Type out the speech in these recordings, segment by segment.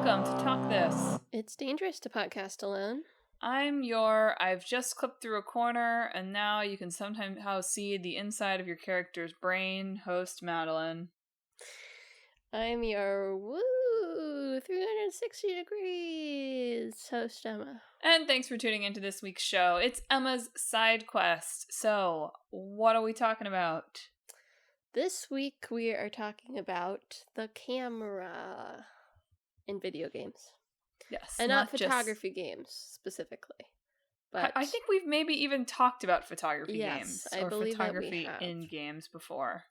Welcome to Talk This. It's dangerous to podcast alone. I've just clipped through a corner, and now you can somehow see the inside of your character's brain, host Madelyn. I'm your 360 degrees host, Emma. And thanks for tuning into this week's show. It's Emma's side quest. So, what are we talking about? This week we are talking about the camera in video games. Yes. And not photography games, specifically. But I think we've maybe even talked about photography games. I or believe photography that we have. in games before.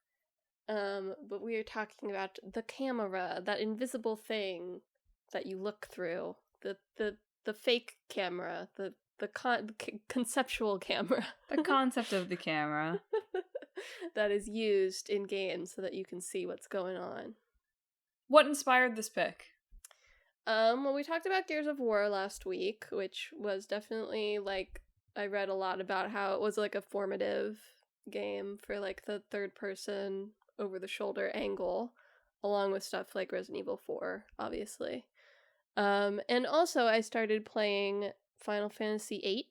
But we are talking about the camera, that invisible thing that you look through. The fake camera, the conceptual camera. The concept of the camera. That is used in games so that you can see what's going on. What inspired this pick? Well, we talked about Gears of War last week, which was definitely, I read a lot about how it was, a formative game for, the third-person, over-the-shoulder angle, along with stuff like Resident Evil 4, obviously. And also I started playing Final Fantasy VIII.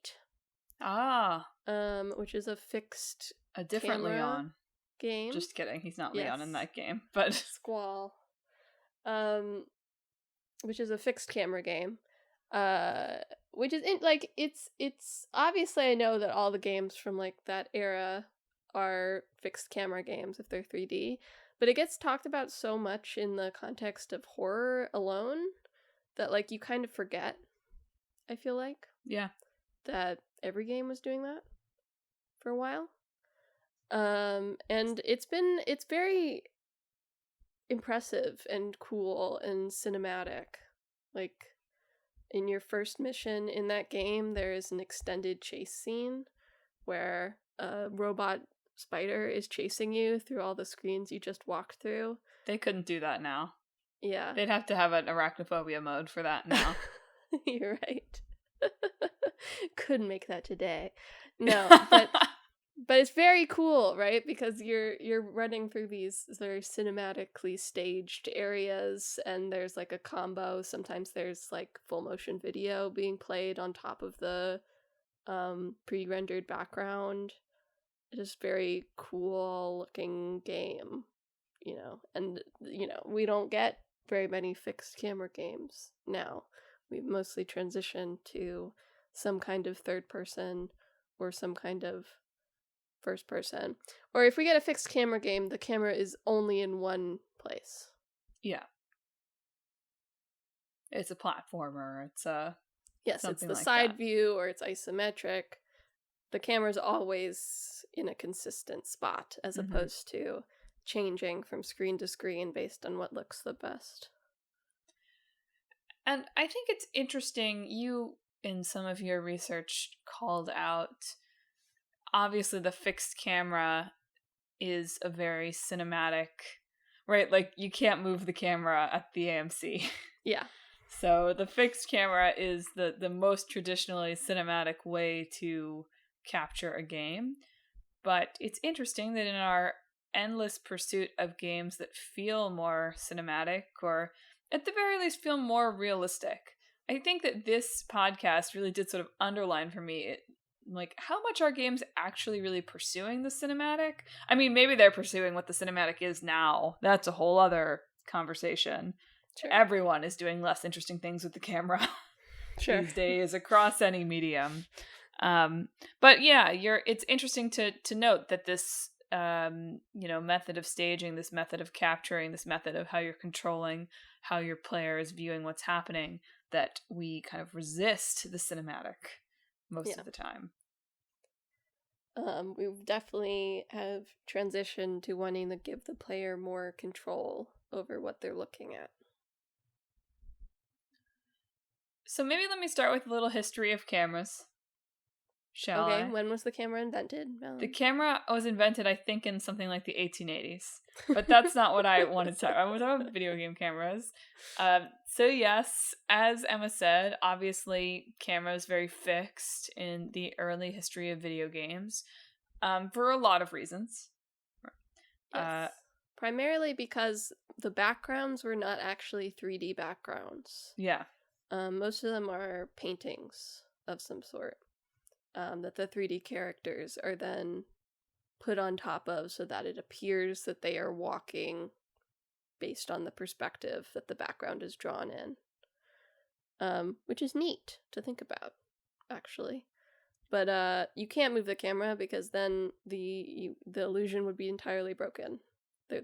Which is a fixed different Leon game. Just kidding, he's not Leon in that game, but Squall. Which is a fixed camera game. Which is it's obviously, I know that all the games from that era are fixed camera games if they're 3D, but it gets talked about so much in the context of horror alone that you kind of forget, I feel like. Yeah. That every game was doing that for a while. And it's very impressive and cool and cinematic. In your first mission in that game, there is an extended chase scene where a robot spider is chasing you through all the screens you just walked through. They couldn't do that now. Yeah. They'd have to have an arachnophobia mode for that now. You're right. Couldn't make that today. No, but it's very cool, right? Because you're running through these very cinematically staged areas, and there's a combo. Sometimes there's full motion video being played on top of the pre-rendered background. It is very cool looking game, and we don't get very many fixed camera games now. We've mostly transitioned to some kind of third person or some kind of first person. Or if we get a fixed camera game, the camera is only in one place. Yeah. It's a platformer. It's Yes, it's the side view, or it's isometric. The camera's always in a consistent spot, as opposed to changing from screen to screen based on what looks the best. And I think it's interesting, you, in some of your research, called out, obviously the fixed camera is a very cinematic, right? You can't move the camera at the AMC. Yeah. So the fixed camera is the most traditionally cinematic way to capture a game. But it's interesting that in our endless pursuit of games that feel more cinematic, or at the very least feel more realistic, I think that this podcast really did sort of underline for me how much are games actually really pursuing the cinematic? I mean, maybe they're pursuing what the cinematic is now. That's a whole other conversation. Sure. Everyone is doing less interesting things with the camera these days across any medium. But yeah, it's interesting to note that this method of staging, this method of capturing, this method of how you're controlling how your player is viewing what's happening, that we kind of resist the cinematic most of the time. We definitely have transitioned to wanting to give the player more control over what they're looking at. So maybe let me start with a little history of cameras. Shall I? When was the camera invented, Madeline? The camera was invented, I think, in something like the 1880s. But that's not what I wanted to talk about. I want to talk about video game cameras. So yes, as Emma said, obviously camera is very fixed in the early history of video games for a lot of reasons. Yes. primarily because the backgrounds were not actually 3D backgrounds. Yeah. Most of them are paintings of some sort that the 3D characters are then put on top of so that it appears that they are walking based on the perspective that the background is drawn in, which is neat to think about, actually. But you can't move the camera because then the illusion would be entirely broken.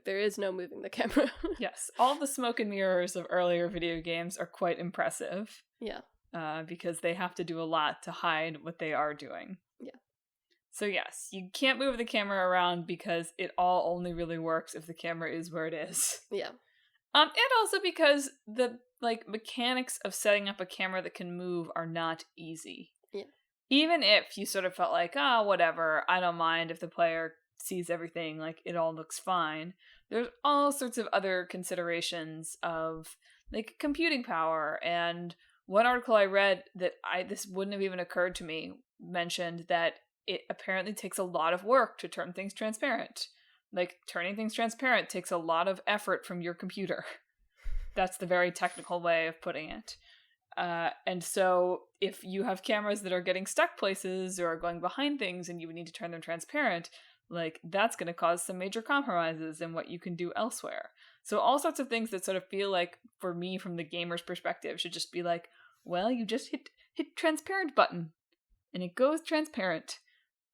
There is no moving the camera. Yes, all the smoke and mirrors of earlier video games are quite impressive. Yeah. Because they have to do a lot to hide what they are doing. Yeah. So yes, you can't move the camera around because it all only really works if the camera is where it is. Yeah. And also because the mechanics of setting up a camera that can move are not easy. Yeah. Even if you sort of felt like, whatever, I don't mind if the player sees everything, like it all looks fine. There's all sorts of other considerations of like computing power. And one article I read that this wouldn't have even occurred to me mentioned that it apparently takes a lot of work to turn things transparent. Like turning things transparent takes a lot of effort from your computer. That's the very technical way of putting it. And so if you have cameras that are getting stuck places or are going behind things and you would need to turn them transparent, like that's going to cause some major compromises in what you can do elsewhere. So all sorts of things that sort of feel like, for me, from the gamer's perspective, should just be like, well, you just hit transparent button and it goes transparent.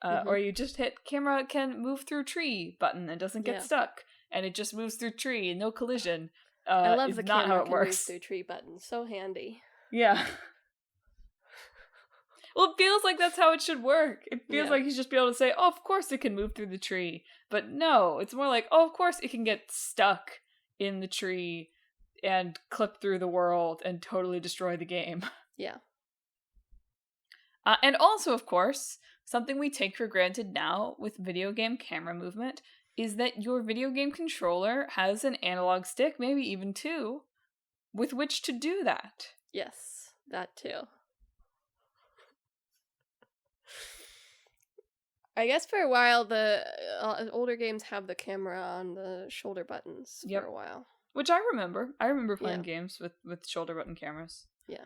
Or you just hit camera can move through tree button and doesn't get stuck. And it just moves through tree, no collision. I love the not camera how it works. move through tree button. So handy. Yeah. Well, it feels like that's how it should work. It feels like you should just be able to say, oh, of course it can move through the tree. But no, it's more like, oh, of course it can get stuck in the tree and clip through the world and totally destroy the game. Yeah. And also, of course, something we take for granted now with video game camera movement is that your video game controller has an analog stick, maybe even two, with which to do that. Yes, that too. I guess for a while, the older games have the camera on the shoulder buttons for a while. Which I remember. I remember playing games with shoulder button cameras. Yeah.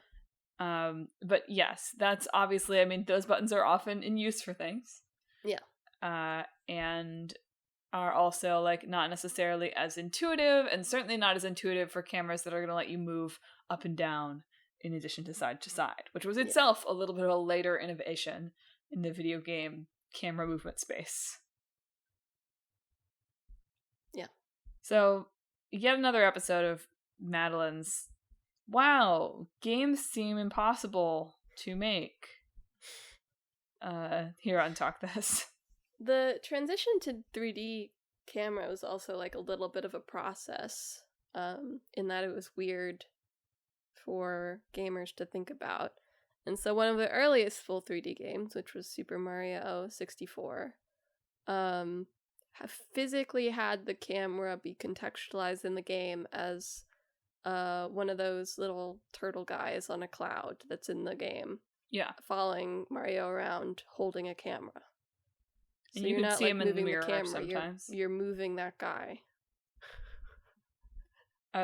But yes, that's obviously, I mean, those buttons are often in use for things. Yeah. And are also like not necessarily as intuitive, and certainly not as intuitive for cameras that are going to let you move up and down in addition to side, which was itself a little bit of a later innovation in the video game camera movement space. Yeah. So, yet another episode of Madelyn's wow, games seem impossible to make. Here on Talk This. The transition to 3D camera was also like a little bit of a process, in that it was weird for gamers to think about. And so one of the earliest full 3D games, which was Super Mario 64, physically had the camera be contextualized in the game as one of those little turtle guys on a cloud that's in the game. Yeah. Following Mario around holding a camera. So and you can see him in the mirror sometimes. You're moving that guy.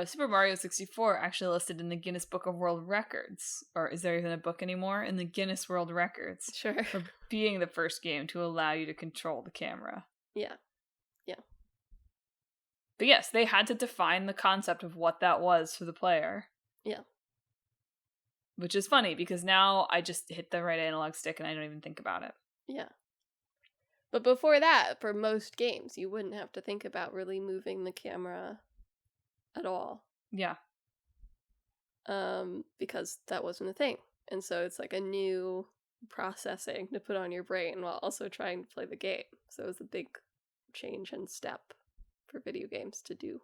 Super Mario 64 actually listed in the Guinness Book of World Records, or is there even a book anymore? In the Guinness World Records. Sure. For being the first game to allow you to control the camera. Yeah. Yeah. But yes, they had to define the concept of what that was for the player. Yeah. Which is funny, because now I just hit the right analog stick and I don't even think about it. Yeah. But before that, for most games, you wouldn't have to think about really moving the camera at all. Yeah. Because that wasn't a thing. And so it's like a new processing to put on your brain while also trying to play the game. So it was a big change and step for video games to do.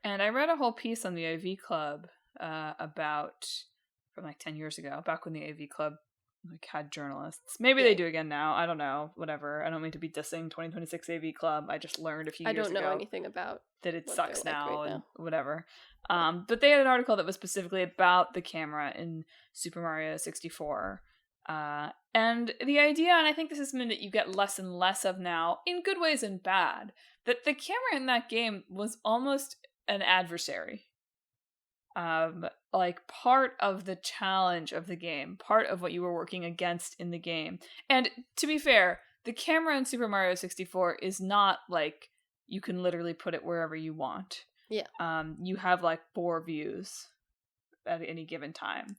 And I read a whole piece on the AV Club about, from like 10 years ago, back when the AV Club like had journalists. Maybe they do again now. I don't know. Whatever. I don't mean to be dissing 2026 AV Club. I just learned a few years ago. I don't know anything about that it sucks now right and whatever. But they had an article that was specifically about the camera in Super Mario 64. And the idea, and I think this is something that you get less and less of now, in good ways and bad, that the camera in that game was almost an adversary. Like part of the challenge of the game, part of what you were working against in the game. And to be fair, the camera in Super Mario 64 is not like you can literally put it wherever you want. Yeah. You have like 4 views at any given time.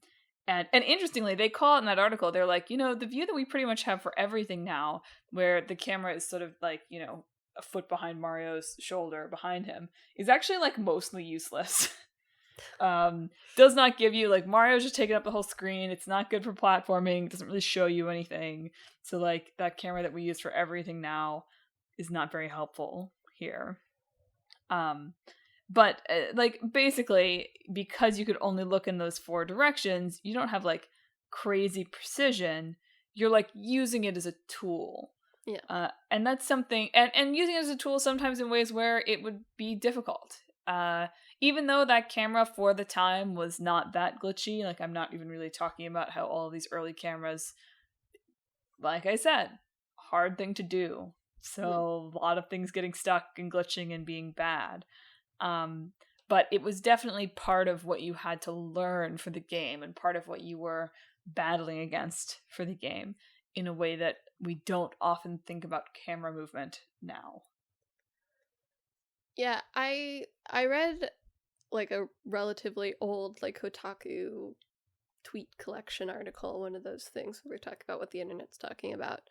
And interestingly, they call it in that article, they're like, the view that we pretty much have for everything now, where the camera is sort of like, a foot behind Mario's shoulder behind him, is actually like mostly useless. Does not give you, like, Mario's just taking up the whole screen. It's not good for platforming. It doesn't really show you anything. So like that camera that we use for everything now is not very helpful here. But like basically, because you could only look in those 4 directions, you don't have like crazy precision. You're like using it as a tool. Yeah. And that's something, and using it as a tool sometimes in ways where it would be difficult. Even though that camera for the time was not that glitchy, like I'm not even really talking about how all of these early cameras, like I said, hard thing to do. So a lot of things getting stuck and glitching and being bad. But it was definitely part of what you had to learn for the game and part of what you were battling against for the game in a way that we don't often think about camera movement now. Yeah, I read like a relatively old like Kotaku tweet collection article, one of those things where we talk about what the internet's talking about,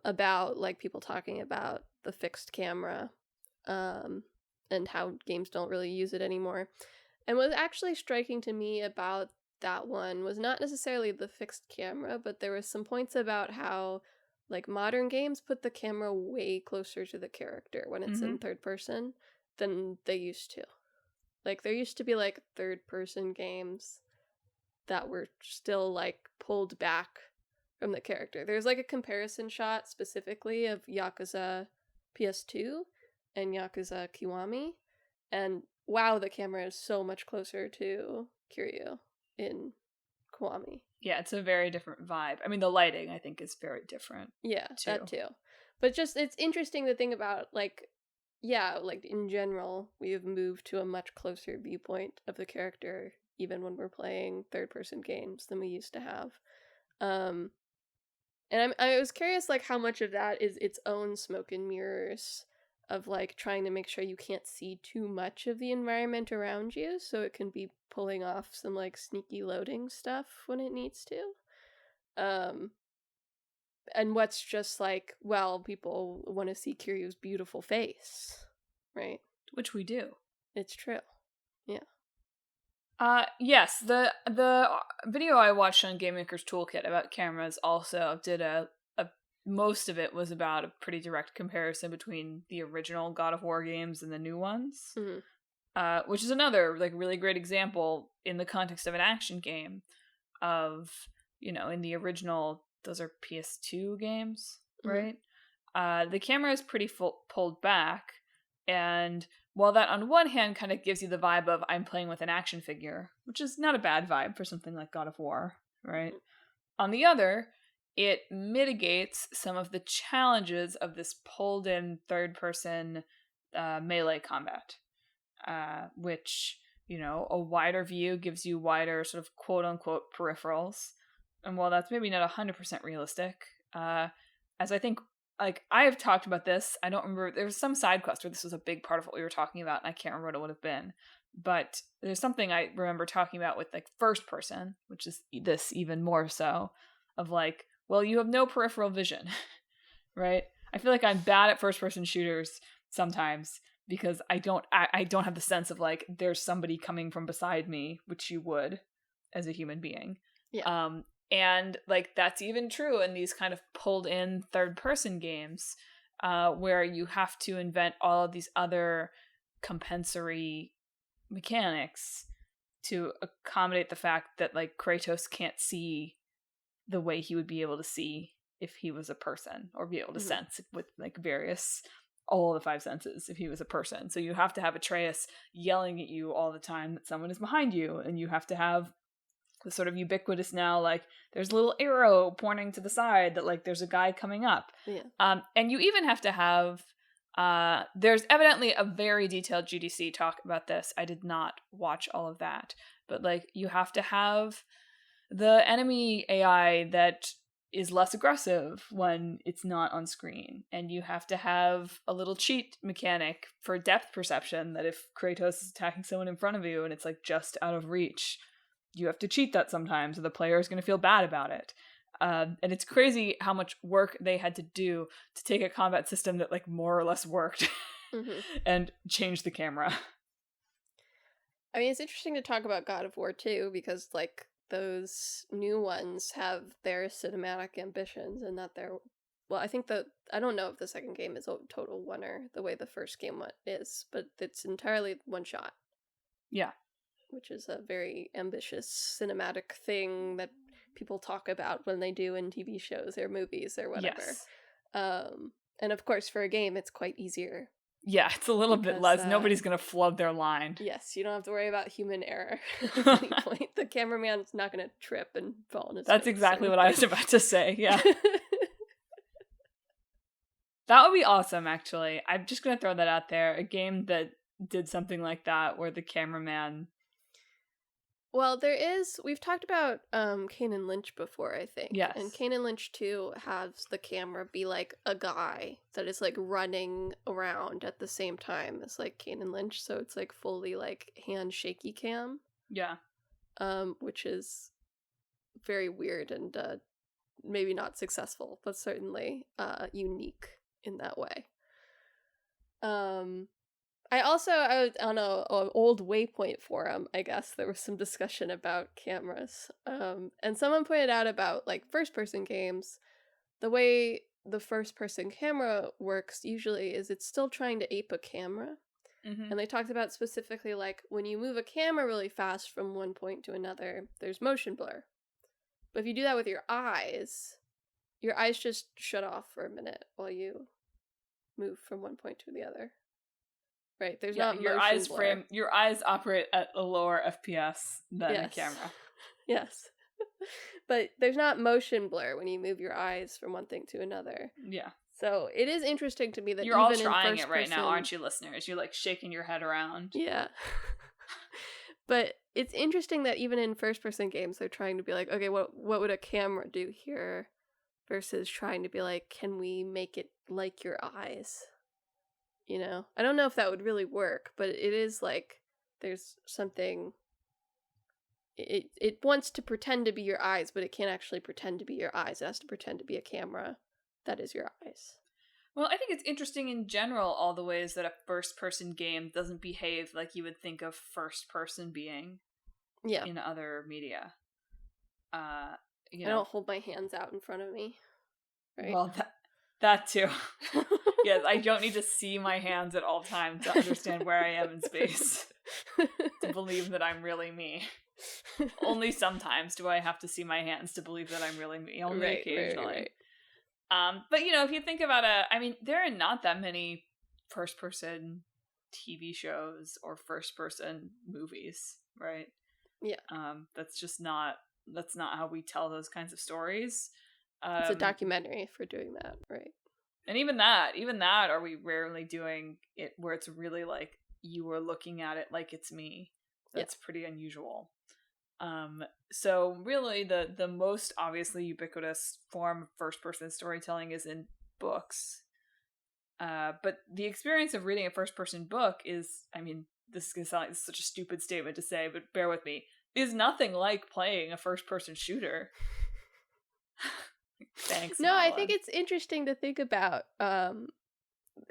about like people talking about the fixed camera, and how games don't really use it anymore. And what's actually striking to me about that one was not necessarily the fixed camera, but there was some points about how like modern games put the camera way closer to the character when it's in third person than they used to. Like there used to be like third person games that were still like pulled back from the character. There's like a comparison shot specifically of Yakuza PS2 and Yakuza Kiwami, and wow, the camera is so much closer to Kiryu in Kiwami. Yeah, it's a very different vibe. I mean, the lighting, I think, is very different. Yeah, that too. But just, it's interesting to think about, like, yeah, like, in general, we have moved to a much closer viewpoint of the character, even when we're playing third-person games, than we used to have. And I was curious, like, how much of that is its own smoke and mirrors of, like, trying to make sure you can't see too much of the environment around you, so it can be pulling off some, like, sneaky loading stuff when it needs to. And what's just like, well, people want to see Kiryu's beautiful face, right? Which we do. It's true. Yeah. Yes, the video I watched on Game Maker's Toolkit about cameras also did a most of it was about a pretty direct comparison between the original God of War games and the new ones. Which is another like really great example in the context of an action game of, in the original, those are PS2 games, right? The camera is pretty pulled back, and while that on one hand kind of gives you the vibe of I'm playing with an action figure, which is not a bad vibe for something like God of War, right? On the other, it mitigates some of the challenges of this pulled in third person melee combat, which, a wider view gives you wider sort of quote unquote peripherals. And while that's maybe not 100% realistic, as I think, like, I have talked about this, I don't remember, there was some side quest where this was a big part of what we were talking about, and I can't remember what it would have been. But there's something I remember talking about with, like, first person, which is this even more so, of, like, well, you have no peripheral vision, right? I feel like I'm bad at first person shooters sometimes because I don't have the sense of, like, there's somebody coming from beside me, which you would as a human being. Yeah. And like that's even true in these kind of pulled in third person games, where you have to invent all of these other compensatory mechanics to accommodate the fact that like Kratos can't see the way he would be able to see if he was a person, or be able to sense with like all the 5 senses if he was a person. So you have to have Atreus yelling at you all the time that someone is behind you, and you have to have was sort of ubiquitous now. Like, there's a little arrow pointing to the side that, like, there's a guy coming up. Yeah. And you even have to have, there's evidently a very detailed GDC talk about this. I did not watch all of that. But, like, you have to have the enemy AI that is less aggressive when it's not on screen. And you have to have a little cheat mechanic for depth perception that if Kratos is attacking someone in front of you and it's, like, just out of reach, you have to cheat that sometimes, or the player is going to feel bad about it. And it's crazy how much work they had to do to take a combat system that, like, more or less worked and change the camera. I mean, it's interesting to talk about God of War 2 because, like, those new ones have their cinematic ambitions and not their... Well, I think I don't know if the second game is a total winner the way the first game is, but it's entirely one shot. Yeah. Which is a very ambitious cinematic thing that people talk about when they do in TV shows or movies or whatever. Yes. And of course, for a game, it's quite easier. Yeah, it's a little bit less. Nobody's going to flub their line. Yes, you don't have to worry about human error at any point. The cameraman's not going to trip and fall in his That's exactly what I was about to say, yeah. That would be awesome, actually. I'm just going to throw that out there. A game that did something like that where the cameraman... Well, we've talked about Kane and Lynch before, I think. Yes. And Kane and Lynch 2 has the camera be like a guy that is like running around at the same time as like Kane and Lynch, so it's like fully like hand shaky cam. Yeah. Which is very weird and maybe not successful, but certainly unique in that way. I was on a old Waypoint forum, I guess, there was some discussion about cameras. And someone pointed out about, like, first-person games, the way the first-person camera works usually is it's still trying to ape a camera. Mm-hmm. And they talked about specifically, like, when you move a camera really fast from one point to another, there's motion blur. But if you do that with your eyes just shut off for a minute while you move from one point to the other. Right, there's not your motion eyes blur. Your eyes operate at a lower FPS than a camera. Yes. But there's not motion blur when you move your eyes from one thing to another. Yeah. So it is interesting to me that you're all trying it right now, aren't you, listeners? You're like shaking your head around. Yeah. But it's interesting that even in first-person games, they're trying to be like, okay, what would a camera do here? Versus trying to be like, can we make it like your eyes? You know? I don't know if that would really work, but it is like, there's something... It wants to pretend to be your eyes, but it can't actually pretend to be your eyes. It has to pretend to be a camera that is your eyes. Well, I think it's interesting in general all the ways that a first-person game doesn't behave like you would think of first-person being in other media. I don't hold my hands out in front of me. Right? Well, that too. Yes, I don't need to see my hands at all times to understand where I am in space. To believe that I'm really me. Only sometimes do I have to see my hands to believe that I'm really me. Only occasionally. Right. But, if you think about there are not that many first-person TV shows or first-person movies, right? Yeah. That's not how we tell those kinds of stories. It's a documentary for doing that, right? And even that, are we rarely doing it where it's really like you are looking at it like it's me. That's pretty unusual. So really the most obviously ubiquitous form of first-person storytelling is in books. But the experience of reading a first-person book is, this is going to sound like such a stupid statement to say, but bear with me, is nothing like playing a first-person shooter. Thanks, No, Madelyn. I think it's interesting to think about.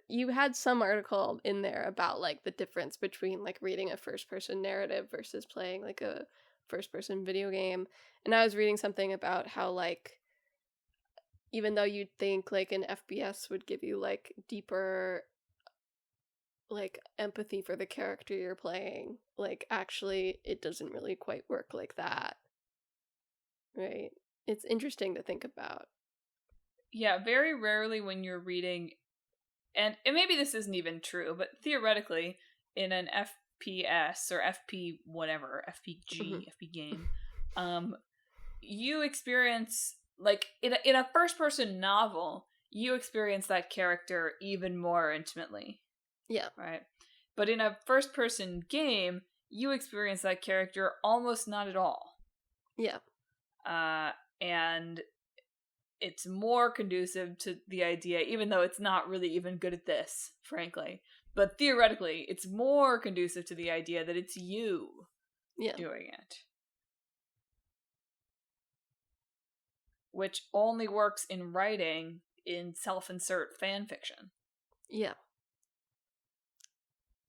You had some article in there about, like, the difference between, like, reading a first-person narrative versus playing, like, a first-person video game. And I was reading something about how, like, even though you'd think, like, an FPS would give you, like, deeper, like, empathy for the character you're playing, like, actually, it doesn't really quite work like that. Right? It's interesting to think about. Yeah, very rarely when you're reading, and maybe this isn't even true, but theoretically, in an FPS or FP whatever, FPG, FP game, you experience, like, in a first-person novel, you experience that character even more intimately. Yeah. Right? But in a first-person game, you experience that character almost not at all. Yeah. And it's more conducive to the idea, even though it's not really even good at this, frankly. But theoretically, it's more conducive to the idea that it's you doing it. Which only works in writing in self-insert fanfiction. Yeah.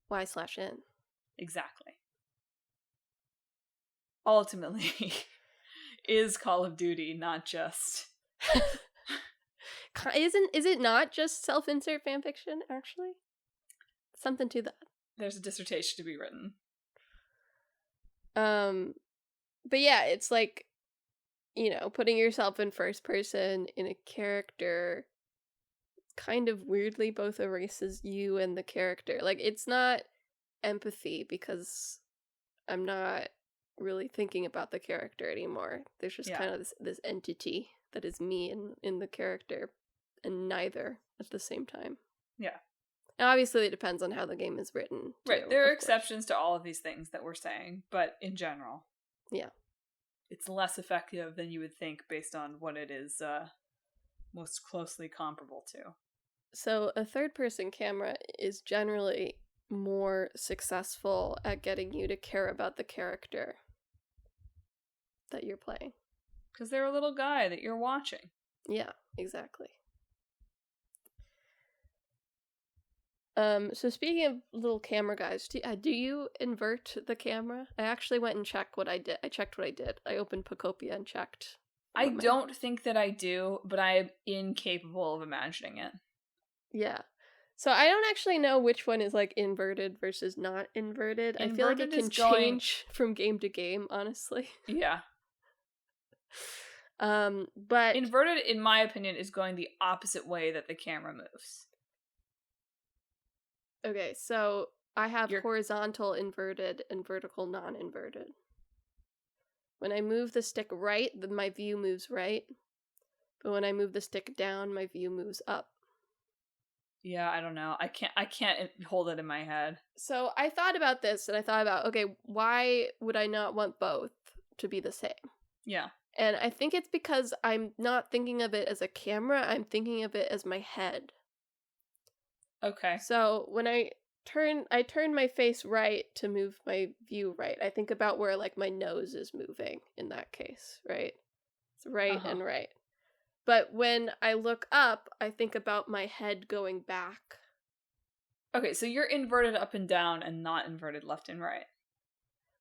Y/N. Exactly. Ultimately, is Call of Duty not just... Is it not just self-insert fanfiction, actually? Something to that. There's a dissertation to be written. But yeah, it's like, you know, putting yourself in first person in a character kind of weirdly both erases you and the character. Like, it's not empathy because I'm not really thinking about the character anymore. There's just kind of this entity that is me in the character, and neither at the same time. Yeah. And obviously, it depends on how the game is written, too, right, there are exceptions to all of these things that we're saying, but in general, yeah, it's less effective than you would think based on what it is most closely comparable to. So a third-person camera is generally more successful at getting you to care about the character that you're playing. Because they're a little guy that you're watching. Yeah, exactly. So speaking of little camera guys, do you invert the camera? I actually went and checked what I did. I opened Pocopia and checked. I don't think that I do, but I am incapable of imagining it. Yeah. So I don't actually know which one is like inverted versus not inverted. I feel like it can change from game to game, honestly. Yeah. But inverted, in my opinion, is going the opposite way that the camera moves. Okay, so I have horizontal inverted and vertical non-inverted. When I move the stick right, my view moves right. But when I move the stick down, my view moves up. Yeah, I don't know. I can't hold it in my head. So I thought about this, and I thought about, okay, why would I not want both to be the same? Yeah. And I think it's because I'm not thinking of it as a camera, I'm thinking of it as my head. Okay. So when I turn my face right to move my view right. I think about where like my nose is moving in that case, right? It's right and right. But when I look up, I think about my head going back. Okay, so you're inverted up and down and not inverted left and right.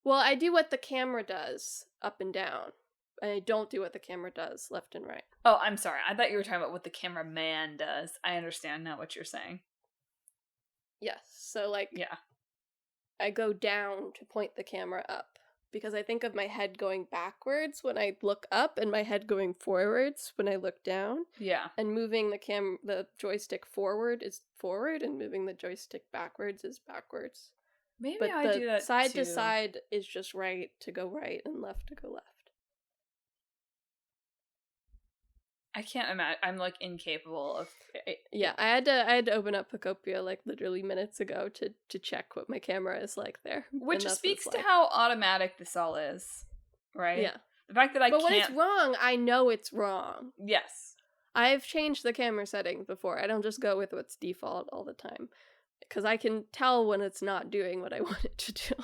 Well, I do what the camera does up and down. And I don't do what the camera does left and right. Oh, I'm sorry. I thought you were talking about what the cameraman does. I understand now what you're saying. Yes. So, like, yeah, I go down to point the camera up. Because I think of my head going backwards when I look up and my head going forwards when I look down. Yeah. And moving the joystick forward is forward and moving the joystick backwards is backwards. Maybe I do that side too. to side is just right to go right and left to go left. I can't imagine. I'm like incapable of. Yeah, I had to open up Pocopia like literally minutes ago to check what my camera is like there. Which speaks to how automatic this all is, right? Yeah. The fact that I can't. But when it's wrong, I know it's wrong. Yes. I've changed the camera settings before. I don't just go with what's default all the time. Because I can tell when it's not doing what I want it to do.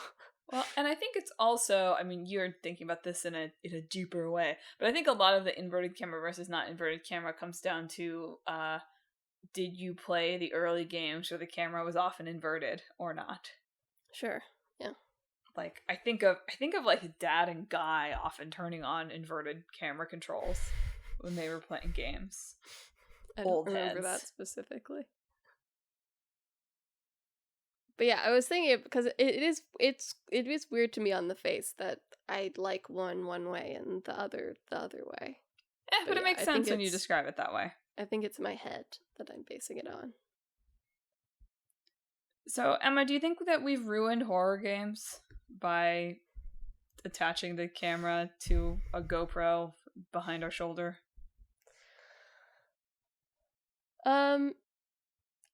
Well, and I think it's also, I mean, you're thinking about this in a deeper way, but I think a lot of the inverted camera versus not inverted camera comes down to, did you play the early games where the camera was often inverted or not? Sure, yeah. Like, I think of like Dad and Guy often turning on inverted camera controls when they were playing games. I don't remember that specifically. But yeah, I was thinking because it is weird to me on the face that I like one way and the other way. Yeah, but it makes sense when you describe it that way. I think it's my head that I'm basing it on. So, Emma, do you think that we've ruined horror games by attaching the camera to a GoPro behind our shoulder?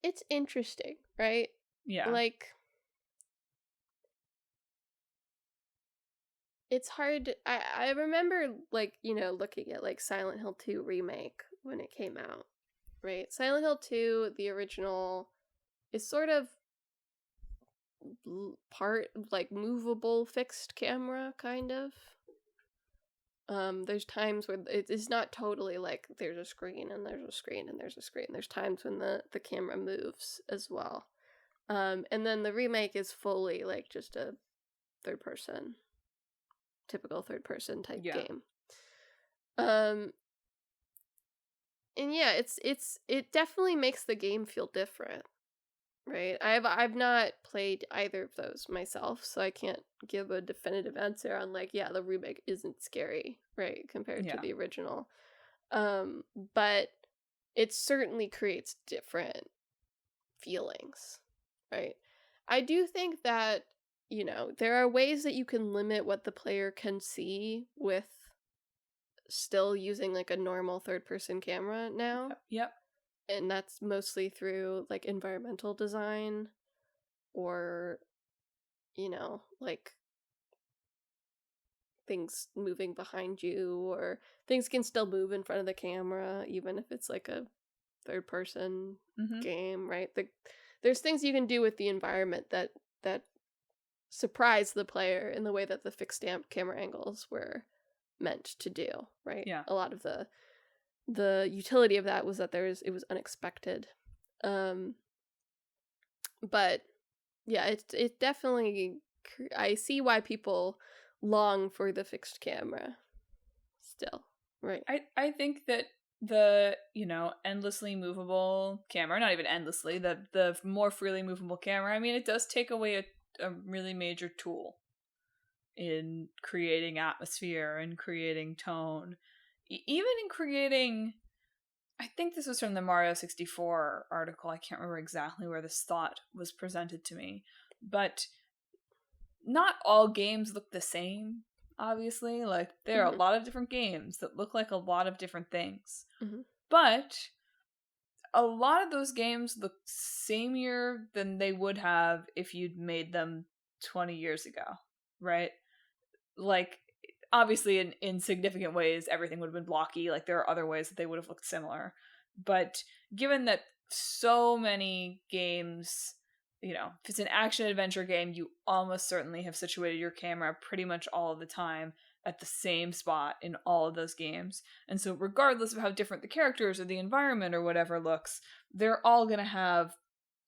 It's interesting, right? Yeah. Like, it's hard. I remember, like, looking at, like, Silent Hill 2 Remake when it came out, right? Silent Hill 2, the original, is sort of part, like, movable fixed camera, kind of. There's times where it is not totally like there's a screen and there's a screen and there's a screen. There's times when the camera moves as well. And then the remake is fully like just a typical third person type game. And yeah, it definitely makes the game feel different. Right. I've not played either of those myself, so I can't give a definitive answer on like, yeah, the remake isn't scary, right, compared to the original. But it certainly creates different feelings, right? I do think that, there are ways that you can limit what the player can see with still using like a normal third person camera now. Yep. And that's mostly through like environmental design or, like things moving behind you, or things can still move in front of the camera even if it's like a third person game, right? There's things you can do with the environment that surprise the player in the way that the fixed camera angles were meant to do, right? Yeah. A lot of the utility of that was that it was unexpected. But yeah, it definitely, I see why people long for the fixed camera still, right? I think that the, endlessly movable camera, not even endlessly, the more freely movable camera, I mean, it does take away a really major tool in creating atmosphere and creating tone. Even in creating, I think this was from the Mario 64 article, I can't remember exactly where this thought was presented to me, but not all games look the same, obviously. Like, there are a lot of different games that look like a lot of different things. But a lot of those games look sameier than they would have if you'd made them 20 years ago, right? Like, obviously in significant ways everything would have been blocky. Like, there are other ways that they would have looked similar, but given that so many games, if it's an action adventure game, you almost certainly have situated your camera pretty much all of the time at the same spot in all of those games. And so regardless of how different the characters or the environment or whatever looks, they're all going to have,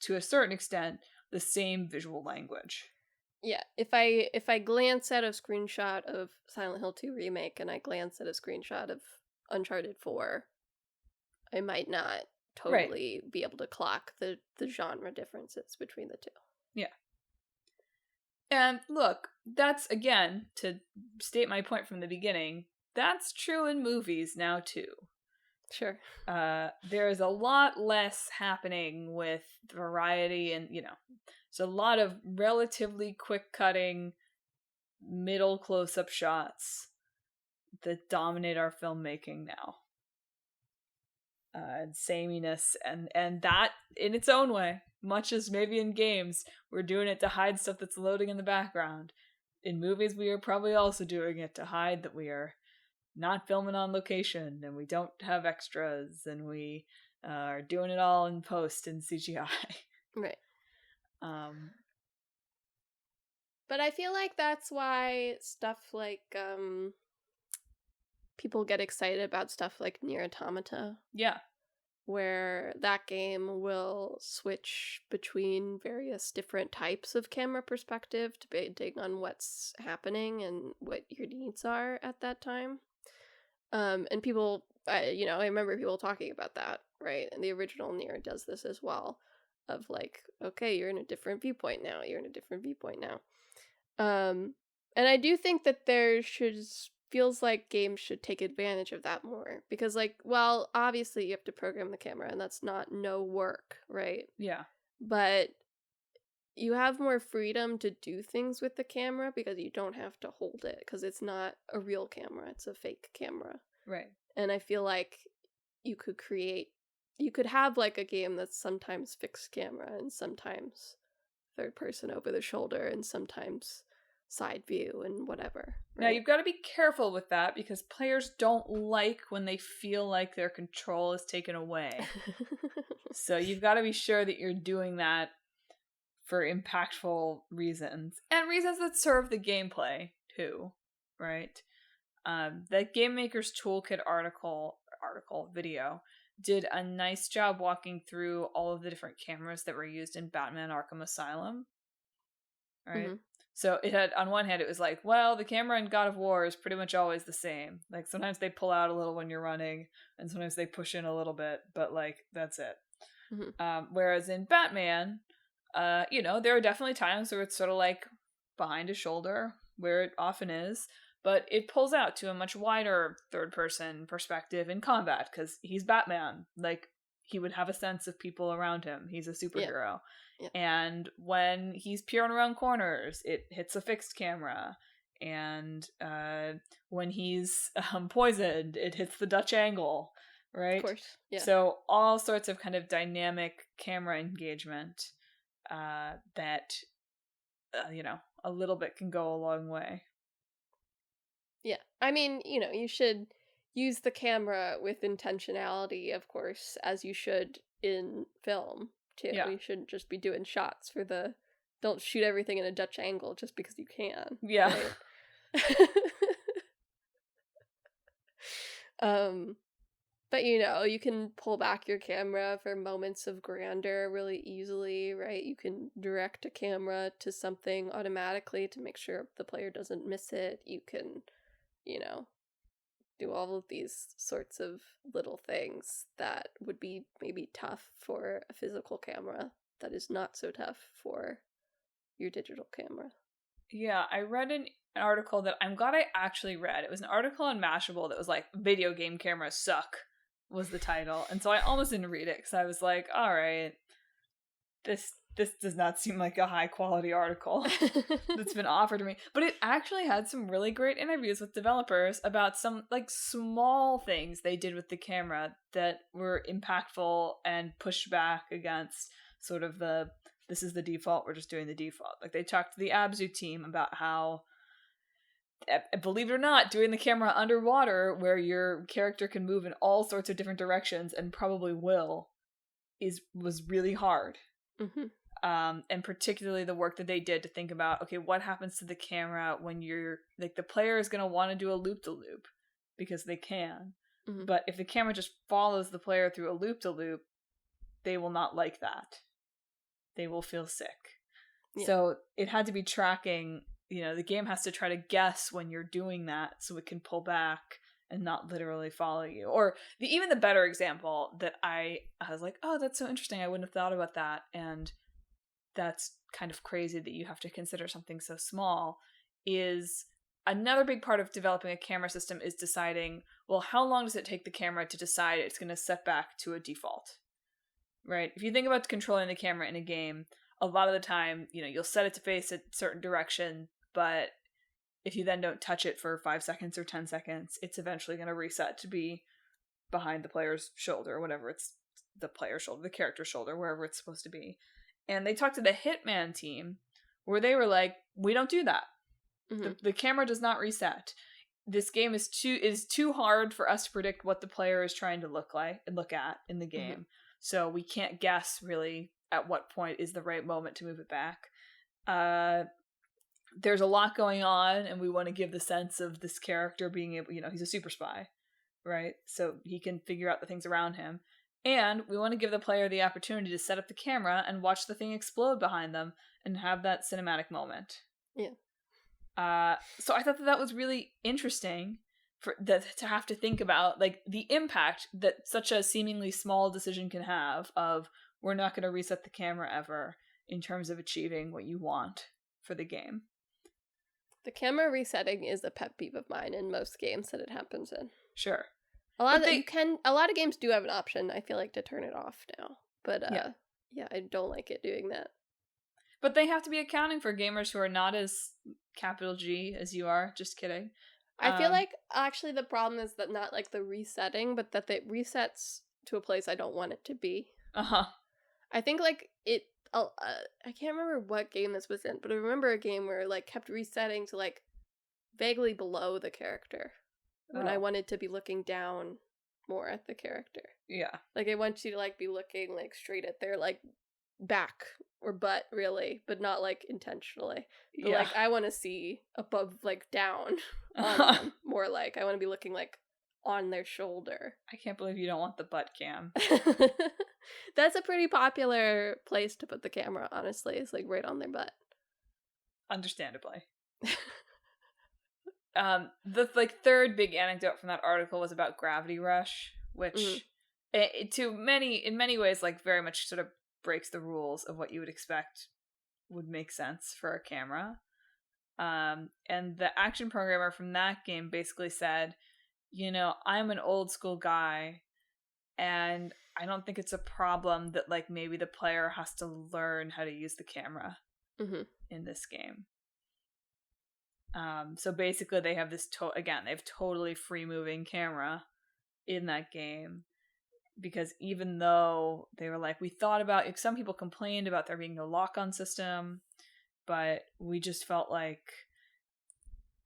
to a certain extent, the same visual language. Yeah, if I glance at a screenshot of Silent Hill 2 Remake and I glance at a screenshot of Uncharted 4, I might not totally be able to clock the genre differences between the two. Yeah. And look, that's, again, to state my point from the beginning, that's true in movies now too. Sure. There's a lot less happening with variety and, there's a lot of relatively quick-cutting, middle close-up shots that dominate our filmmaking now. And sameness, and that, in its own way, much as maybe in games, we're doing it to hide stuff that's loading in the background. In movies, we are probably also doing it to hide that we are not filming on location, and we don't have extras, and we are doing it all in post and CGI. Right. But I feel like that's why stuff like people get excited about stuff like Nier Automata. Yeah. Where that game will switch between various different types of camera perspective depending on what's happening and what your needs are at that time. And people, I remember people talking about that, right? And the original Nier does this as well, of like, okay, you're in a different viewpoint now. And I do think that feels like games should take advantage of that more, because like, well, obviously you have to program the camera and that's not no work, right? Yeah. But you have more freedom to do things with the camera because you don't have to hold it because it's not a real camera, it's a fake camera. Right. And I feel like you could have like a game that's sometimes fixed camera and sometimes third person over the shoulder and sometimes side view and whatever. Right? Now, you've got to be careful with that because players don't like when they feel like their control is taken away. So you've got to be sure that you're doing that for impactful reasons and reasons that serve the gameplay too, right? The Game Maker's Toolkit video did a nice job walking through all of the different cameras that were used in Batman Arkham Asylum, right? Mm-hmm. So it had, on one hand, it was like, well, the camera in God of War is pretty much always the same. Like, sometimes they pull out a little when you're running, and sometimes they push in a little bit, but, like, that's it. Mm-hmm. Whereas in Batman, there are definitely times where it's sort of, like, behind his shoulder, where it often is, but it pulls out to a much wider third-person perspective in combat, because he's Batman. Like, he would have a sense of people around him. He's a superhero. Yeah. Yeah. And when he's peering around corners, it hits a fixed camera. And when he's poisoned, it hits the Dutch angle, right? Of course, yeah. So all sorts of kind of dynamic camera engagement that, a little bit can go a long way. Yeah. I mean, you should use the camera with intentionality, of course, as you should in film. Too. Yeah. You shouldn't just be doing shots for don't shoot everything in a Dutch angle just because you can. Yeah. Right? But you can pull back your camera for moments of grandeur really easily, right? You can direct a camera to something automatically to make sure the player doesn't miss it. You can, do all of these sorts of little things that would be maybe tough for a physical camera that is not so tough for your digital camera. Yeah, I read an article that I'm glad I actually read. It was an article on Mashable that was like, video game cameras suck, was the title. And so I almost didn't read it because I was like, all right, this does not seem like a high quality article that's been offered to me. But it actually had some really great interviews with developers about some like small things they did with the camera that were impactful and pushed back against sort of this is the default, we're just doing the default. Like they talked to the Abzu team about how, believe it or not, doing the camera underwater where your character can move in all sorts of different directions and probably was really hard. Mm-hmm. And particularly the work that they did to think about, okay, what happens to the camera when you're like the player is going to want to do a loop-de-loop because they can. Mm-hmm. But if the camera just follows the player through a loop-de-loop, they will not like that. They will feel sick. Yeah. So it had to be tracking, the game has to try to guess when you're doing that so it can pull back and not literally follow you. Or even the better example that I was like, oh, that's so interesting. I wouldn't have thought about that. And that's kind of crazy that you have to consider something so small, is another big part of developing a camera system is deciding, well, how long does it take the camera to decide it's going to set back to a default, right? If you think about controlling the camera in a game, a lot of the time, you'll set it to face a certain direction, but if you then don't touch it for 5 seconds or 10 seconds, it's eventually going to reset to be behind the player's shoulder, whatever it's the player's shoulder, the character's shoulder, wherever it's supposed to be. And they talked to the Hitman team where they were like, we don't do that. Mm-hmm. The camera does not reset. This game is too hard for us to predict what the player is trying to look at in the game. Mm-hmm. So we can't guess really at what point is the right moment to move it back. There's a lot going on, and we want to give the sense of this character being able, he's a super spy, right? So he can figure out the things around him. And we want to give the player the opportunity to set up the camera and watch the thing explode behind them and have that cinematic moment. Yeah. So I thought that was really interesting to have to think about, like, the impact that such a seemingly small decision can have of, we're not going to reset the camera ever, in terms of achieving what you want for the game. The camera resetting is a pet peeve of mine in most games that it happens in. Sure. A lot of games do have an option, I feel like, to turn it off now. But yeah, I don't like it doing that. But they have to be accounting for gamers who are not as capital G as you are. Just kidding. I feel like actually the problem is that not like the resetting, but that it resets to a place I don't want it to be. Uh-huh. I think like I can't remember what game this was in, but I remember a game where it like kept resetting to like vaguely below the character when I wanted to be looking down more at the character. Yeah. Like I want you to like be looking like straight at their like back or butt really, but not like intentionally. But like I want to see above like down on them more like I want to be looking like on their shoulder. I can't believe you don't want the butt cam. That's a pretty popular place to put the camera, honestly. It's like right on their butt. Understandably. The like third big anecdote from that article was about Gravity Rush, which in many ways like very much sort of breaks the rules of what you would expect would make sense for a camera. And the action programmer from that game basically said, you know, I'm an old school guy and I don't think it's a problem that like maybe the player has to learn how to use the camera in this game. So basically they have this they have totally free moving camera in that game, because even though they were like, we thought about it, some people complained about there being no lock-on system, but we just felt like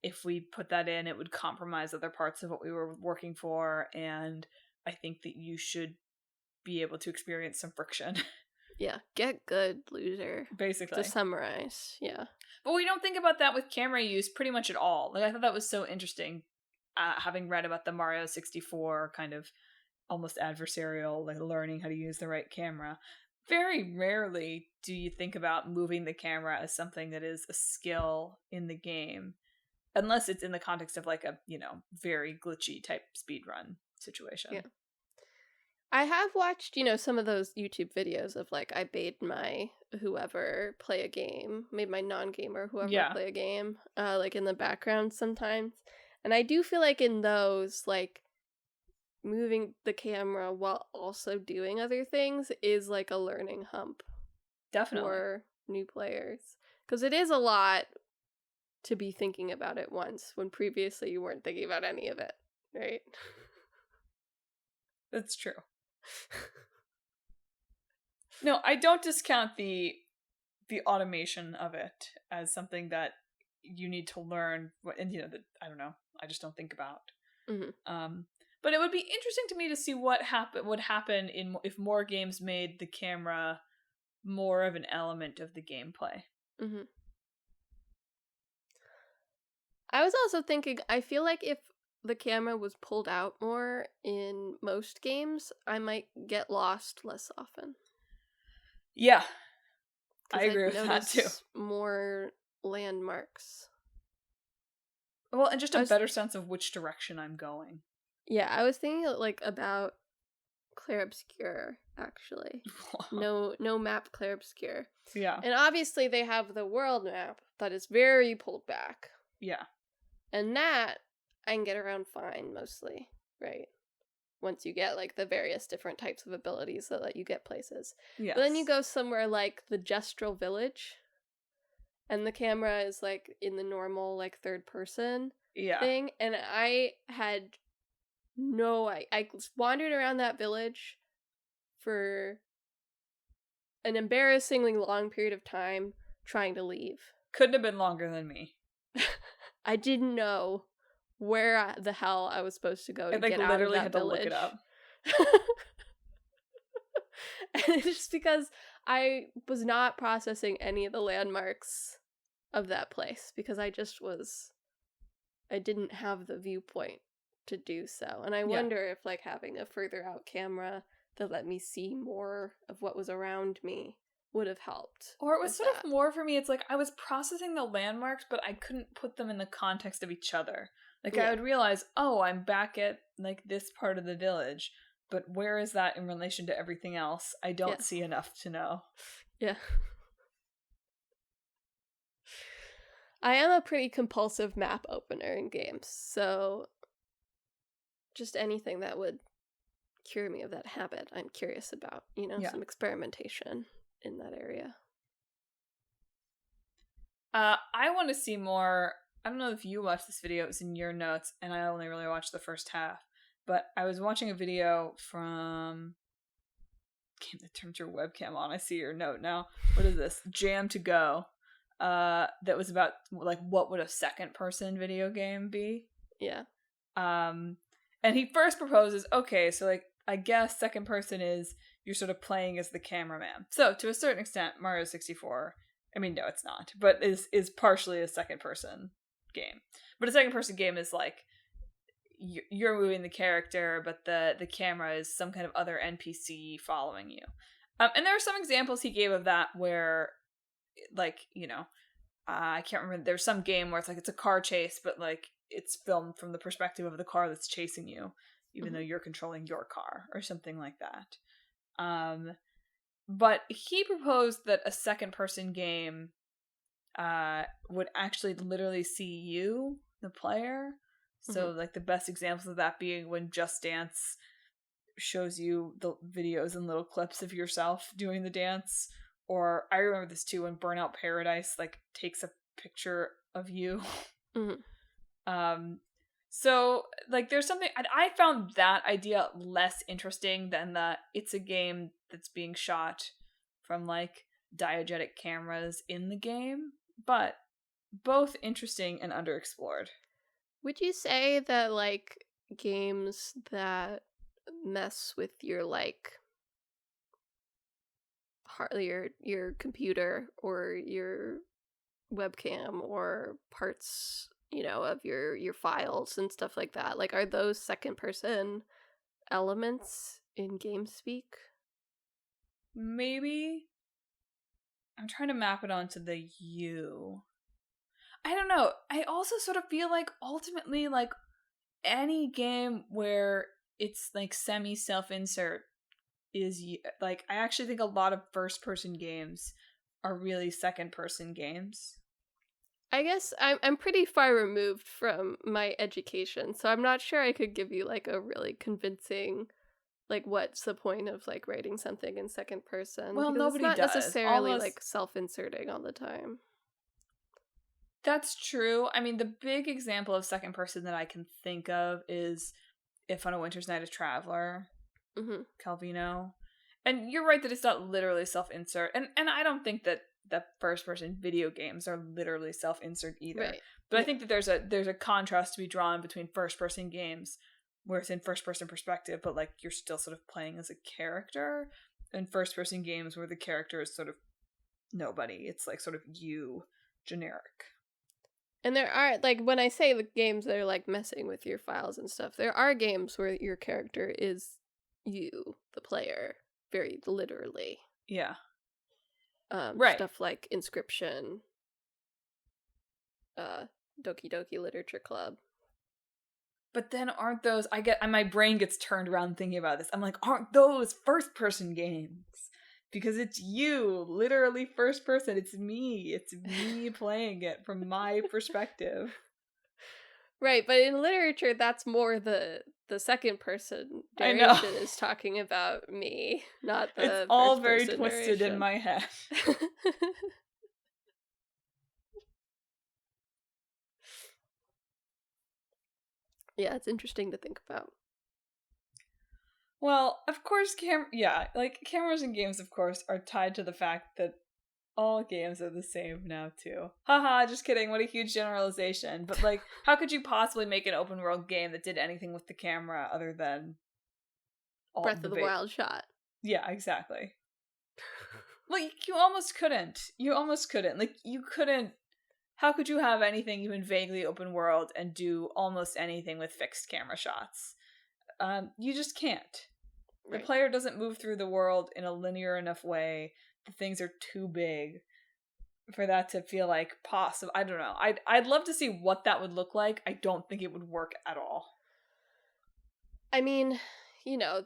if we put that in, it would compromise other parts of what we were working for, and I think that you should be able to experience some friction. Yeah, get good, loser. Basically. To summarize, yeah. But we don't think about that with camera use pretty much at all. Like, I thought that was so interesting, having read about the Mario 64 kind of almost adversarial, like learning how to use the right camera. Very rarely do you think about moving the camera as something that is a skill in the game, unless it's in the context of like a, you know, very glitchy type speedrun situation. Yeah. I have watched, you know, some of those YouTube videos of like I made my whoever play a game, made my non-gamer whoever play a game, like in the background sometimes. And I do feel like in those, like moving the camera while also doing other things is like a learning hump. Definitely. For new players. Because it is a lot to be thinking about it once when previously you weren't thinking about any of it, right? That's true. No, I don't discount the automation of it as something that you need to learn, and you know, that I don't know, I just don't think about. But it would be interesting to me to see what would happen if more games made the camera more of an element of the gameplay. I was also thinking, I feel like if the camera was pulled out more in most games, I might get lost less often. Yeah. I agree with that too. More landmarks. Well, and just a better sense of which direction I'm going. Yeah, I was thinking like about Clair Obscur, actually. No map Clair Obscur. Yeah. And obviously they have the world map that is very pulled back. Yeah. And that I can get around fine, mostly, right? Once you get, like, the various different types of abilities that let you get places. Yes. But then you go somewhere like the Gestural Village, and the camera is, like, in the normal, like, third-person thing, and I had I wandered around that village for an embarrassingly long period of time trying to leave. Couldn't have been longer than me. I didn't know where the hell I was supposed to go to get out of that village. Look it up. And it's just because I was not processing any of the landmarks of that place because I didn't have the viewpoint to do so. And I wonder if like having a further out camera that let me see more of what was around me would have helped. Or it was sort of more for me, it's like I was processing the landmarks, but I couldn't put them in the context of each other. Like I would realize, oh, I'm back at like this part of the village, but where is that in relation to everything else? I don't see enough to know. Yeah. I am a pretty compulsive map opener in games, so just anything that would cure me of that habit, I'm curious about, some experimentation in that area. I want to see more. I don't know if you watched this video. It was in your notes, and I only really watched the first half. But I was watching a video from. Game that turned your webcam on. I see your note now. What is this? Jam to Go. That was about like what would a second person video game be? Yeah. And he first proposes, okay, so like I guess second person is you're sort of playing as the cameraman. So to a certain extent, Mario 64. I mean, no, it's not, but is partially a second person game. But a second person game is like you're moving the character, but the camera is some kind of other NPC following you. And there are some examples he gave of that where, like, you know, I can't remember. There's some game where it's like it's a car chase, but like it's filmed from the perspective of the car that's chasing you, even though you're controlling your car or something like that. But he proposed that a second person game would actually literally see you, the player. So like the best examples of that being when Just Dance shows you the videos and little clips of yourself doing the dance. Or I remember this too when Burnout Paradise like takes a picture of you. So like there's something I found that idea less interesting than the it's a game that's being shot from like diegetic cameras in the game, but both interesting and underexplored. Would you say that like games that mess with your like your computer or your webcam or parts, you know, of your files and stuff like that, like are those second person elements in game speak? Maybe. I'm trying to map it onto the you. I don't know. I also sort of feel like ultimately like any game where it's like semi self-insert is like I actually think a lot of first person games are really second person games. I guess I'm pretty far removed from my education, so I'm not sure I could give you like a really convincing like what's the point of like writing something in second person, Well, because nobody it's not does. necessarily Almost... like self-inserting all the time. That's true. I mean, the big example of second person that I can think of is If on a Winter's Night a Traveler, Calvino. And you're right that it's not literally self-insert. And I don't think that first-person video games are literally self-insert either. Right. But I think that there's a contrast to be drawn between first-person games where it's in first-person perspective, but like you're still sort of playing as a character, and first-person games where the character is sort of nobody. It's like sort of you, generic. And there are, like, when I say the games that are, like, messing with your files and stuff, there are games where your character is you, the player, very literally. Yeah. Right. Stuff like Inscription, Doki Doki Literature Club. But then aren't those, my brain gets turned around thinking about this. I'm like, aren't those first-person games? Because it's you, literally first person. It's me playing it from my perspective. Right, but in literature, that's more the second person narration is talking about me, not the It's all first very person twisted narration. in my head. Yeah, it's interesting to think about. Well, of course, cameras in games, of course, are tied to the fact that all games are the same now, too. Haha, just kidding, what a huge generalization. But, like, how could you possibly make an open world game that did anything with the camera other than... Breath of the Wild shot. Yeah, exactly. Like, you almost couldn't. Like, you couldn't... How could you have anything even vaguely open world and do almost anything with fixed camera shots? You just can't. Right. The player doesn't move through the world in a linear enough way. The things are too big for that to feel like possible. I don't know. I'd love to see what that would look like. I don't think it would work at all. I mean, you know,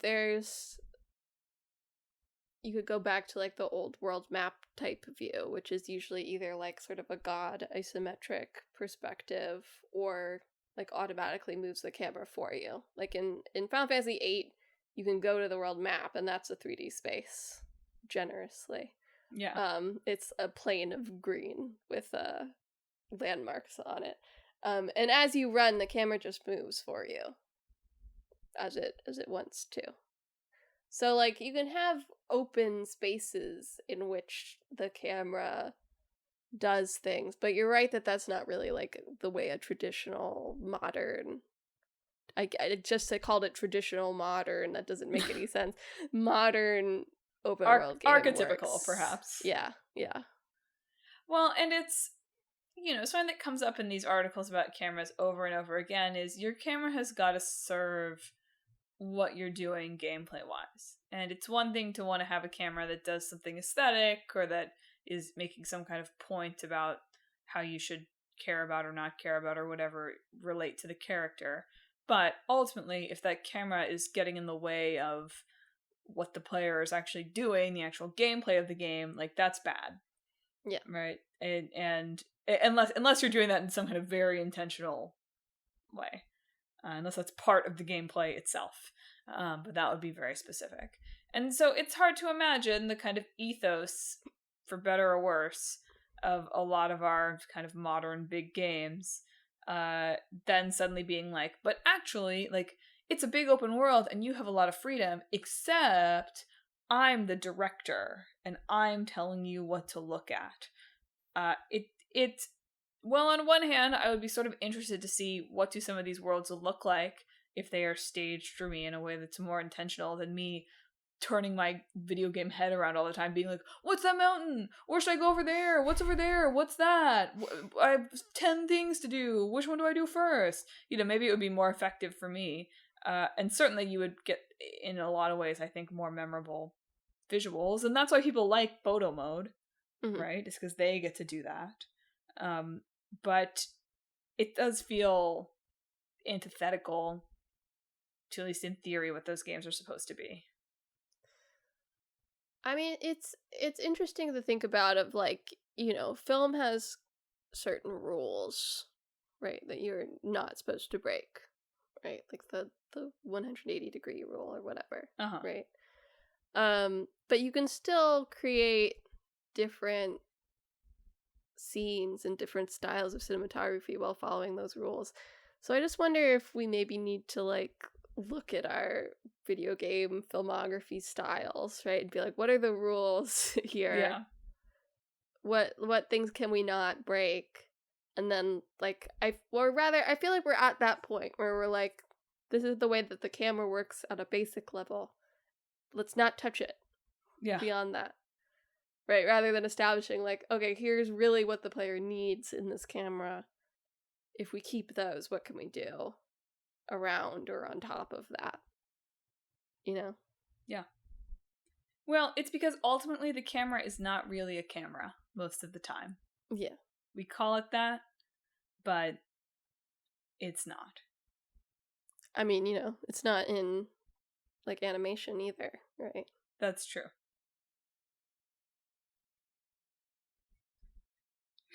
you could go back to like the old world map type view, which is usually either like sort of a god isometric perspective or like automatically moves the camera for you. Like in Final Fantasy VIII, you can go to the world map and that's a 3D space, generously. Yeah. It's a plane of green with landmarks on it. And as you run, the camera just moves for you, as it wants to. So like you can have open spaces in which the camera does things, but you're right that that's not really like the way a traditional modern. I called it traditional modern. That doesn't make any sense. Modern open world game archetypical, works. perhaps. Yeah. Well, and it's, something that comes up in these articles about cameras over and over again is your camera has got to serve what you're doing gameplay wise. And it's one thing to want to have a camera that does something aesthetic or that is making some kind of point about how you should care about or not care about or whatever relate to the character. But ultimately, if that camera is getting in the way of what the player is actually doing, the actual gameplay of the game, like that's bad. Yeah. Right. And unless you're doing that in some kind of very intentional way, unless that's part of the gameplay itself. But that would be very specific. And so it's hard to imagine the kind of ethos, for better or worse, of a lot of our kind of modern big games, then suddenly being like, but actually, like, it's a big open world and you have a lot of freedom, except I'm the director and I'm telling you what to look at. Well, on one hand, I would be sort of interested to see what do some of these worlds look like if they are staged for me in a way that's more intentional than me turning my video game head around all the time, being like, what's that mountain? Where should I go over there? What's over there? What's that? I have 10 things to do. Which one do I do first? Maybe it would be more effective for me. And certainly you would get, in a lot of ways, I think, more memorable visuals. And that's why people like photo mode, right? It's because they get to do that. But it does feel antithetical to, at least in theory, what those games are supposed to be. I mean, it's interesting to think about of like, film has certain rules, right, that you're not supposed to break, right? Like the 180-degree rule or whatever, right? But you can still create different scenes and different styles of cinematography while following those rules. So I just wonder if we maybe need to like look at our video game filmography styles, right? And be like, what are the rules here? Yeah. What things can we not break? And then like I feel like we're at that point where we're like, this is the way that the camera works at a basic level. Let's not touch it. Yeah. Beyond that. Right, rather than establishing like, okay, here's really what the player needs in this camera. If we keep those, what can we do around or on top of that? Yeah. Well, it's because ultimately the camera is not really a camera most of the time. Yeah. We call it that, but it's not. I mean, it's not in like animation either, right? That's true.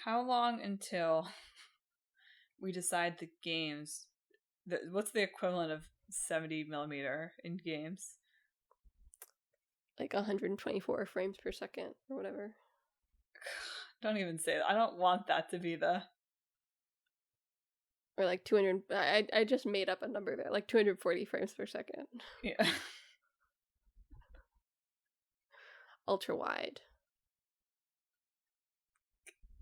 How long until we decide the games, what's the equivalent of 70 millimeter in games? Like 124 frames per second or whatever. Don't even say that. I don't want that to be the... Or like 200... I just made up a number there. Like 240 frames per second. Yeah. Ultra wide.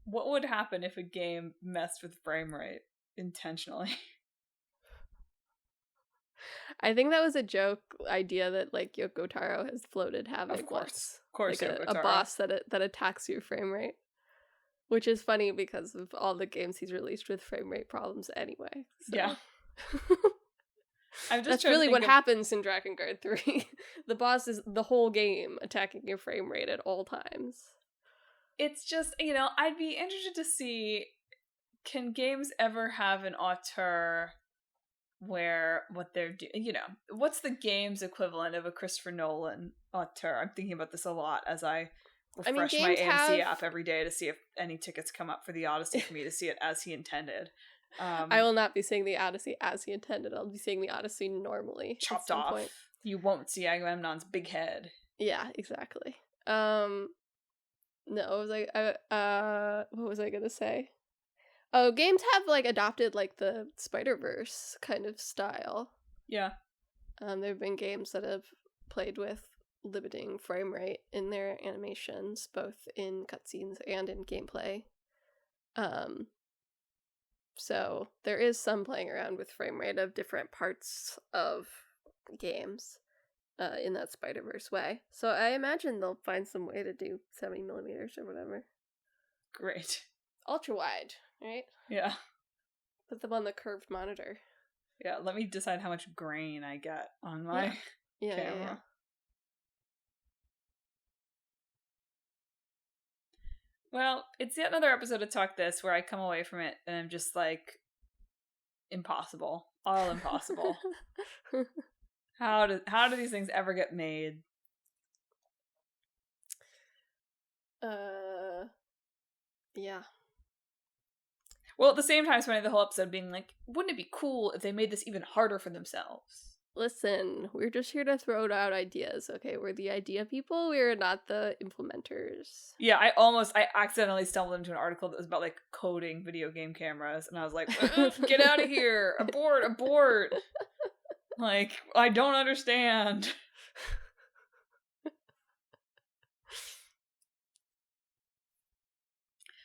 What would happen if a game messed with frame rate intentionally? I think that was a joke idea that like Yoko Taro has floated having. Of course, like a boss that attacks your frame rate, which is funny because of all the games he's released with frame rate problems anyway. So. Yeah. That's really what happens in Dragon Guard 3. The boss is the whole game attacking your frame rate at all times. It's just, I'd be interested to see, can games ever have an auteur where what they're doing, what's the game's equivalent of a Christopher Nolan auteur? I'm thinking about this a lot as I refresh my AMC app every day to see if any tickets come up for the Odyssey for me to see it as he intended. I will not be seeing the Odyssey as he intended. I'll be seeing the Odyssey normally. Chopped off. Point. You won't see Agamemnon's big head. Yeah, exactly. No, it was like, what was I gonna say? Oh, games have, like, adopted, like, the Spider-Verse kind of style. Yeah. There have been games that have played with limiting frame rate in their animations, both in cutscenes and in gameplay. So there is some playing around with frame rate of different parts of games in that Spider-Verse way. So I imagine they'll find some way to do 70 millimeters or whatever. Great. Ultra wide, right? Yeah. Put them on the curved monitor. Yeah, let me decide how much grain I get on my camera. Yeah. Well, it's yet another episode of Talk This where I come away from it and I'm just like, impossible. All impossible. How do these things ever get made? Yeah. Well, at the same time, spending the whole episode being like, wouldn't it be cool if they made this even harder for themselves? Listen, we're just here to throw out ideas, okay? We're the idea people, we're not the implementers. Yeah, I accidentally stumbled into an article that was about, like, coding video game cameras, and I was like, get out of here! Abort! Like, I don't understand.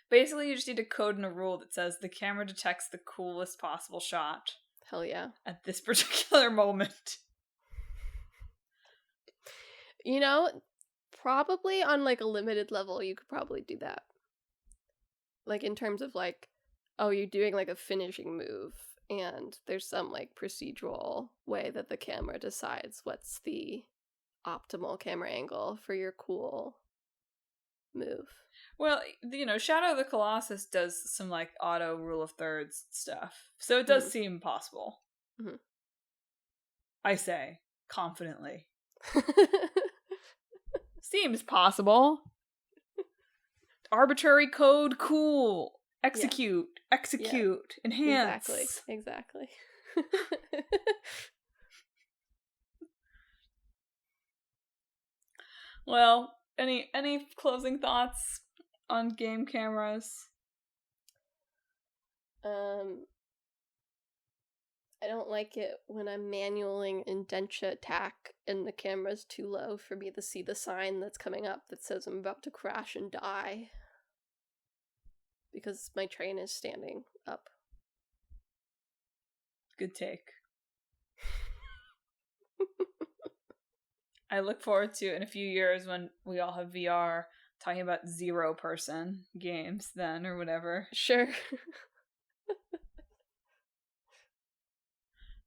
Basically, you just need to code in a rule that says the camera detects the coolest possible shot. Hell yeah. At this particular moment. You know, probably on, like, a limited level, you could probably do that. Like, in terms of, like, oh, you're doing, like, a finishing move, and there's some, like, procedural way that the camera decides what's the optimal camera angle for your cool move. Well, you know, Shadow of the Colossus does some, like, auto rule of thirds stuff. So it does seem possible. Mm-hmm. I say, confidently. Seems possible. Arbitrary code, cool. Execute, enhance. Exactly. Well, any closing thoughts on game cameras? I don't like it when I'm manualing indentia attack and the camera's too low for me to see the sign that's coming up that says I'm about to crash and die. Because my train is standing up. Good take. I look forward to, in a few years when we all have VR, talking about 0-person games then, or whatever. Sure.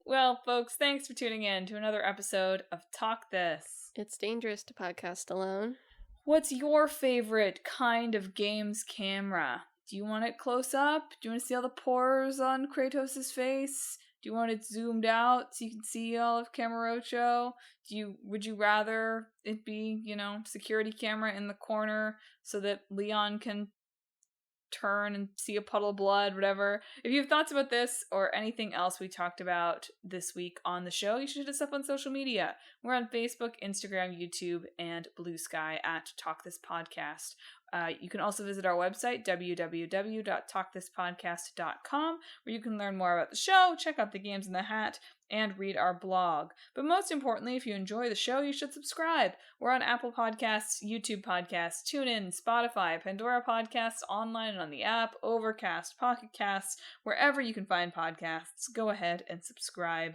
Well, folks, thanks for tuning in to another episode of Talk This. It's dangerous to podcast alone. What's your favorite kind of games camera? Do you want it close up? Do you want to see all the pores on Kratos' face? Do you want it zoomed out so you can see all of Camarocho? Would you rather it be, you know, security camera in the corner so that Leon can turn and see a puddle of blood, whatever? If you have thoughts about this or anything else we talked about this week on the show, you should hit us up on social media. We're on Facebook, Instagram, YouTube, and Blue Sky at Talk This Podcast. You can also visit our website, www.talkthispodcast.com, where you can learn more about the show, check out the games in the hat, and read our blog. But most importantly, if you enjoy the show, you should subscribe. We're on Apple Podcasts, YouTube Podcasts, TuneIn, Spotify, Pandora Podcasts, online and on the app, Overcast, Pocket Casts, wherever you can find podcasts. Go ahead and subscribe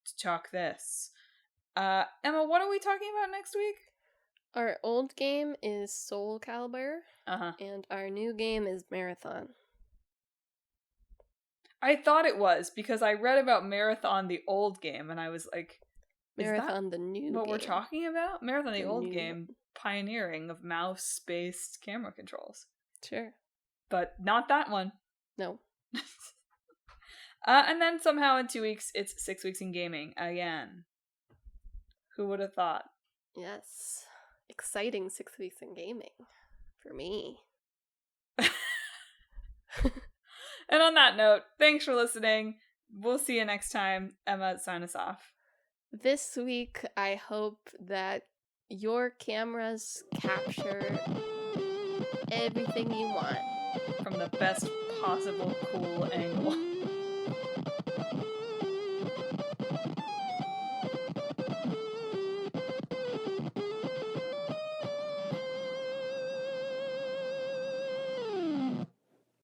to Talk This. Emma, what are we talking about next week? Our old game is Soul Calibur, and our new game is Marathon. I thought it was, because I read about Marathon, the old game, and I was like, Marathon, the new game. What we're talking about? Marathon, the old game, pioneering of mouse-based camera controls. Sure. But not that one. No. And then somehow in 2 weeks, it's 6 weeks in gaming again. Who would have thought? Yes. Exciting 6 weeks in gaming. For me. And on that note, thanks for listening. We'll see you next time. Emma, sign us off. This week, I hope that your cameras capture everything you want. From the best possible cool angle.